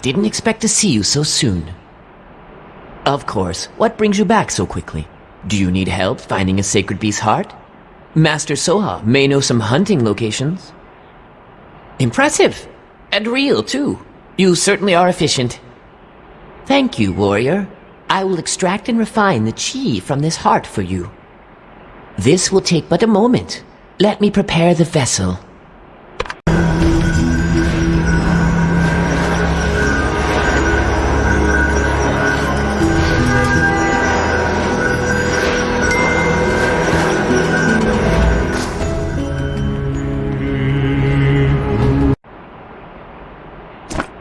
didn't expect to see you so soon. Of course, what brings you back so quickly? Do you need help finding a sacred beast's heart? Master Soha may know some hunting locations. Impressive! And real, too. You certainly are efficient. Thank you, warrior. I will extract and refine the chi from this heart for you. This will take but a moment. Let me prepare the vessel.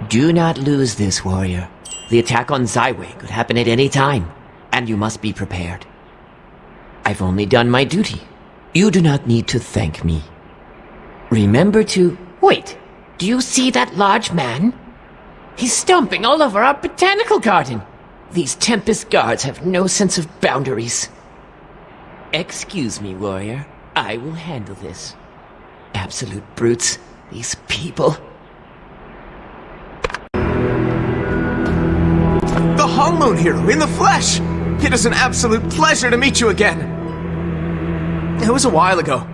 Do not lose this, warrior. The attack on Zaiwei could happen at any time, and you must be prepared. I've only done my duty. You do not need to thank me. Remember to... Wait! Do you see that large man? He's stomping all over our botanical garden! These Tempest guards have no sense of boundaries. Excuse me, warrior. I will handle this. Absolute brutes. These people... The Hongmoon hero in the flesh! It is an absolute pleasure to meet you again! It was a while ago.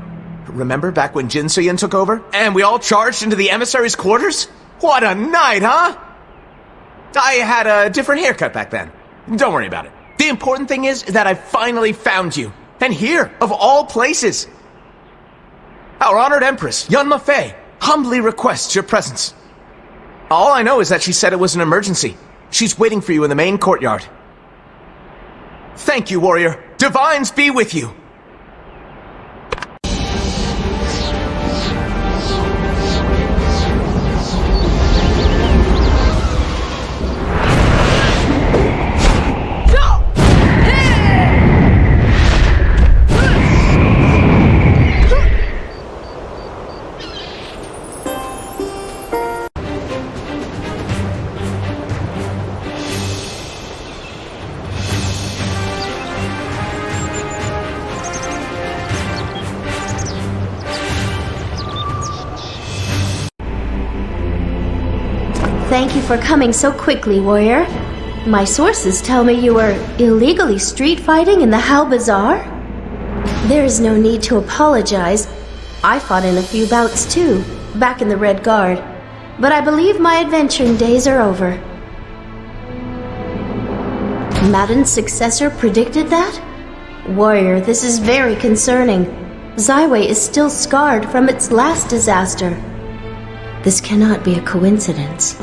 Remember back when Jin So-yin took over? And we all charged into the emissary's quarters? What a night, huh? I had a different haircut back then. Don't worry about it. The important thing is that I finally found you. And here, of all places. Our honored Empress, Yumma Fei, humbly requests your presence. All I know is that she said it was an emergency. She's waiting for you in the main courtyard. Thank you, warrior. Divines be with you. Thank you for coming so quickly, warrior. My sources tell me you were illegally street fighting in the Hal Bazaar? There is no need to apologize. I fought in a few bouts too, back in the Red Guard. But I believe my adventuring days are over. Madden's successor predicted that? Warrior, this is very concerning. Zaiwei is still scarred from its last disaster. This cannot be a coincidence.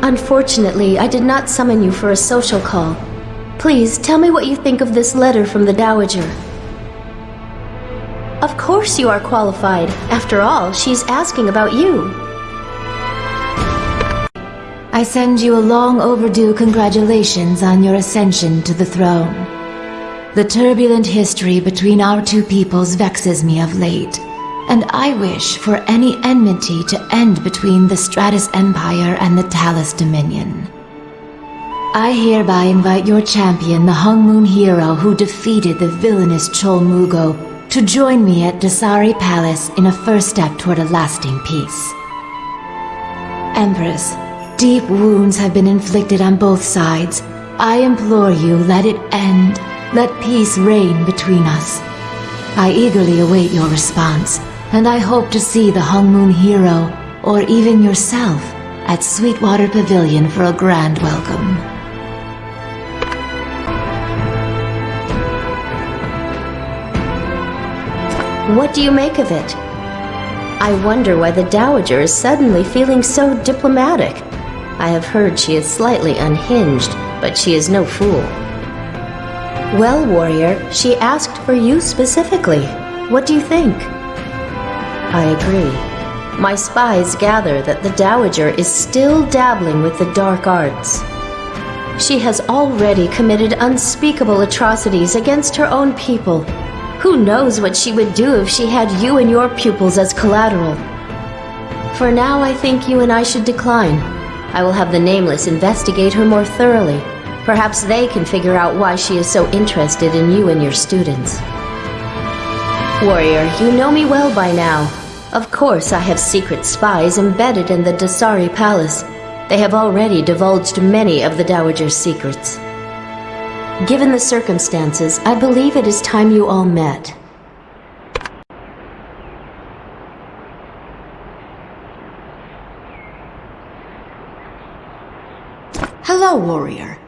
Unfortunately, I did not summon you for a social call. Please, tell me what you think of this letter from the Dowager. Of course you are qualified. After all, she's asking about you. I send you a long overdue congratulations on your ascension to the throne. The turbulent history between our two peoples vexes me of late, and I wish for any enmity to end between the Stratus Empire and the Talus Dominion. I hereby invite your champion, the Hongmoon hero who defeated the villainous Chol Mugo, to join me at Dasari Palace in a first step toward a lasting peace. Empress, deep wounds have been inflicted on both sides. I implore you, let it end. Let peace reign between us. I eagerly await your response, and I hope to see the Hongmoon hero, or even yourself, at Sweetwater Pavilion for a grand welcome. What do you make of it? I wonder why the Dowager is suddenly feeling so diplomatic. I have heard she is slightly unhinged, but she is no fool. Well, warrior, she asked for you specifically. What do you think? I agree. My spies gather that the Dowager is still dabbling with the dark arts. She has already committed unspeakable atrocities against her own people. Who knows what she would do if she had you and your pupils as collateral? For now, I think you and I should decline. I will have the Nameless investigate her more thoroughly. Perhaps they can figure out why she is so interested in you and your students. Warrior, you know me well by now. Of course, I have secret spies embedded in the Dasari Palace. They have already divulged many of the Dowager's secrets. Given the circumstances, I believe it is time you all met. Hello, warrior.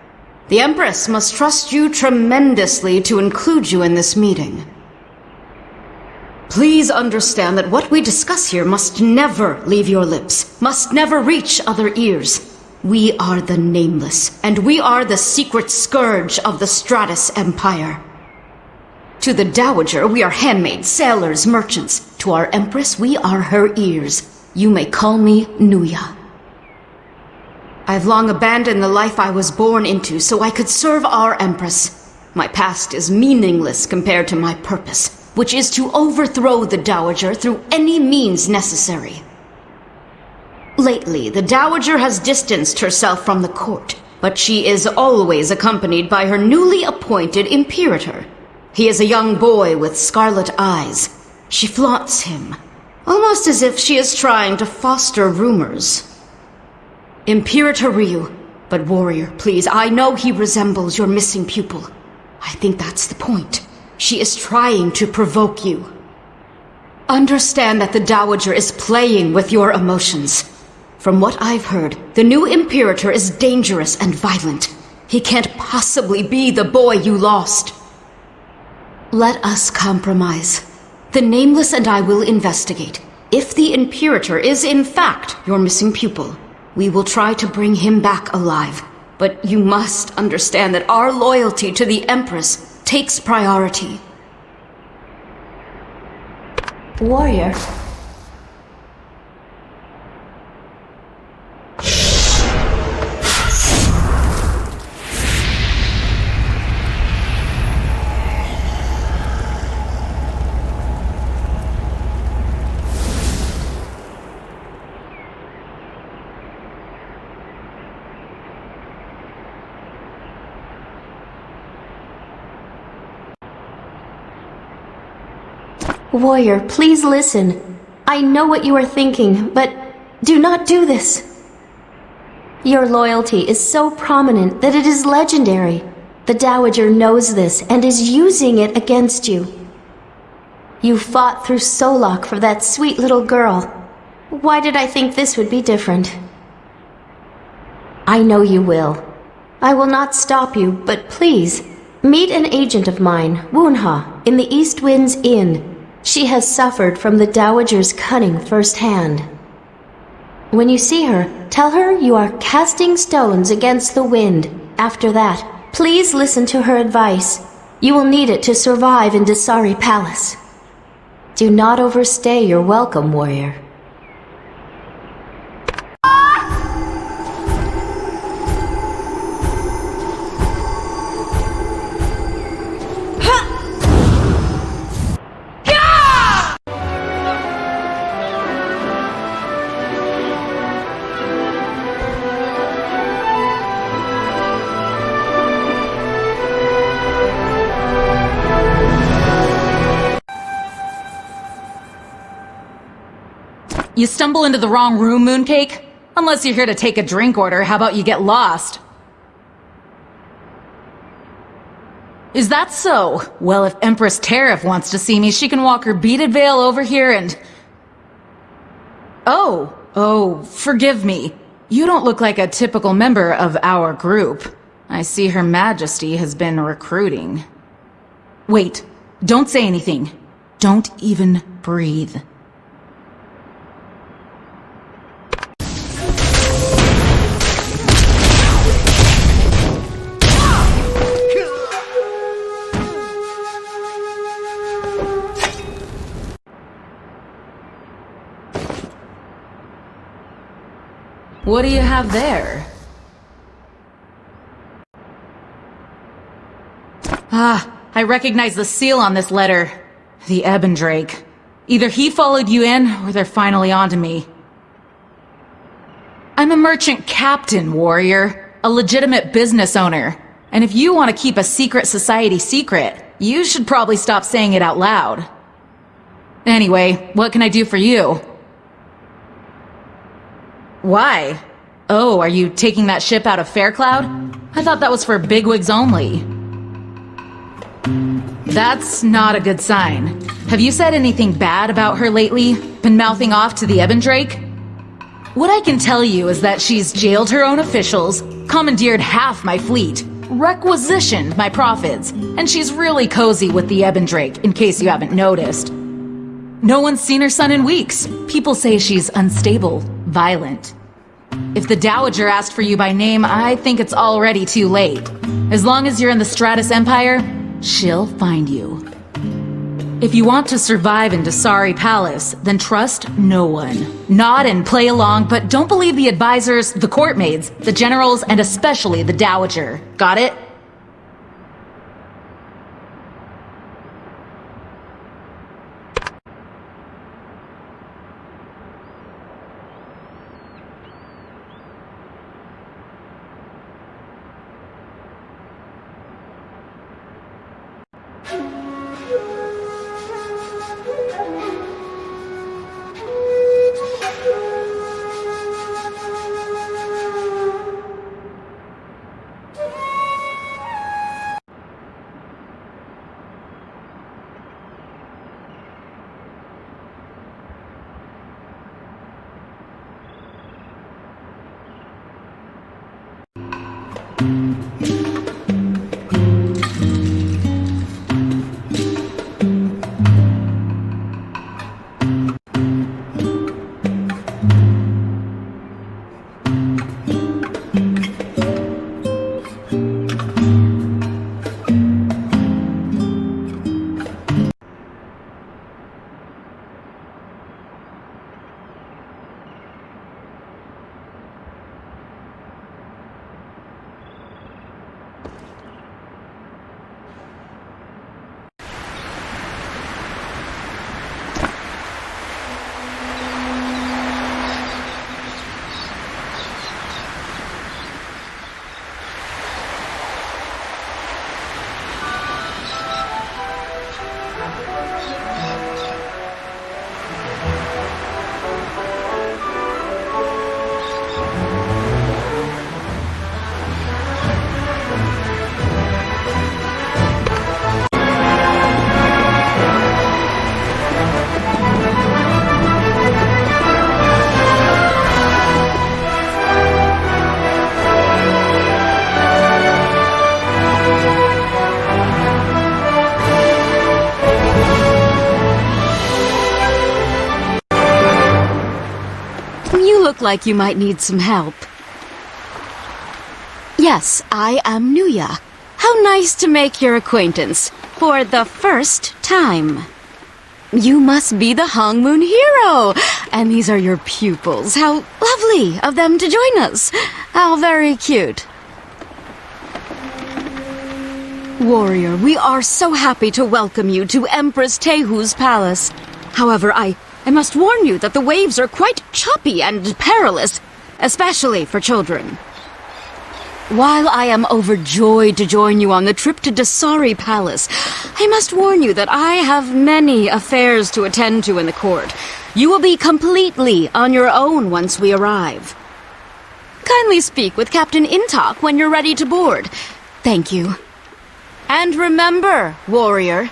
The Empress must trust you tremendously to include you in this meeting. Please understand that what we discuss here must never leave your lips, must never reach other ears. We are the Nameless, and we are the secret scourge of the Stratus Empire. To the Dowager, we are handmaids, sailors, merchants. To our Empress, we are her ears. You may call me Nuya. I've long abandoned the life I was born into so I could serve our Empress. My past is meaningless compared to my purpose, which is to overthrow the Dowager through any means necessary. Lately, the Dowager has distanced herself from the court, but she is always accompanied by her newly appointed Imperator. He is a young boy with scarlet eyes. She flaunts him, almost as if she is trying to foster rumors. Imperator Ryu, but warrior, please, I know he resembles your missing pupil. I think that's the point. She is trying to provoke you. Understand that the Dowager is playing with your emotions. From what I've heard, the new Imperator is dangerous and violent. He can't possibly be the boy you lost. Let us compromise. The Nameless and I will investigate. If the Imperator is in fact your missing pupil, we will try to bring him back alive. But you must understand that our loyalty to the Empress takes priority. Warrior. Warrior, please listen. I know what you are thinking, but do not do this. Your loyalty is so prominent that it is legendary. The Dowager knows this and is using it against you. You fought through Solok for that sweet little girl. Why did I think this would be different? I know you will. I will not stop you, but please, meet an agent of mine, Woonha, in the East Winds Inn. She has suffered from the Dowager's cunning firsthand. When you see her, tell her you are casting stones against the wind. After that, please listen to her advice. You will need it to survive in Dasari Palace. Do not overstay your welcome, warrior. You stumble into the wrong room, Mooncake? Unless you're here to take a drink order, how about you get lost? Is that so? Well, if Empress Tariff wants to see me, she can walk her beaded veil over here and... Oh, forgive me. You don't look like a typical member of our group. I see Her Majesty has been recruiting. Wait, don't say anything. Don't even breathe. What do you have there? I recognize the seal on this letter. The Ebon Drake. Either he followed you in, or they're finally onto me. I'm a merchant captain, warrior. A legitimate business owner. And if you want to keep a secret society secret, you should probably stop saying it out loud. Anyway, what can I do for you? Why? Oh, are you taking that ship out of Faircloud? I thought that was for bigwigs only. That's not a good sign. Have you said anything bad about her lately? Been mouthing off to the Ebondrake? What I can tell you is that she's jailed her own officials, commandeered half my fleet, requisitioned my profits, and she's really cozy with the Ebondrake, in case you haven't noticed. No one's seen her son in weeks. People say she's unstable, violent. If the Dowager asked for you by name, I think it's already too late. As long as you're in the Stratus Empire, she'll find you. If you want to survive in Dasari Palace, then trust no one. Nod and play along, but don't believe the advisors, the court maids, the generals, and especially the Dowager. Got it? Like you might need some help. Yes, I am Nuya. How nice to make your acquaintance for the first time. You must be the Hongmoon hero, and these are your pupils. How lovely of them to join us. How very cute. Warrior, we are so happy to welcome you to Empress Tehu's palace. However, I must warn you that the waves are quite choppy and perilous, especially for children. While I am overjoyed to join you on the trip to Dasari Palace, I must warn you that I have many affairs to attend to in the court. You will be completely on your own once we arrive. Kindly speak with Captain Intok when you're ready to board. Thank you. And remember, warrior,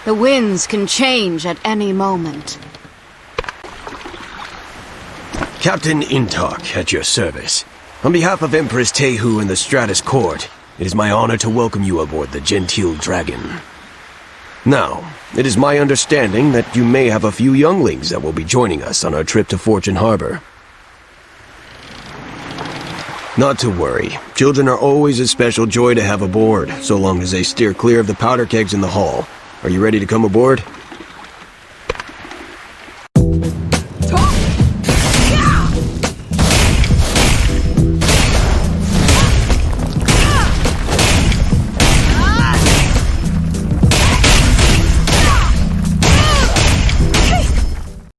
the winds can change at any moment. Captain Intok, at your service. On behalf of Empress Tehu and the Stratus Court, it is my honor to welcome you aboard the Gentile Dragon. Now, it is my understanding that you may have a few younglings that will be joining us on our trip to Fortune Harbor. Not to worry, children are always a special joy to have aboard, so long as they steer clear of the powder kegs in the hall. Are you ready to come aboard?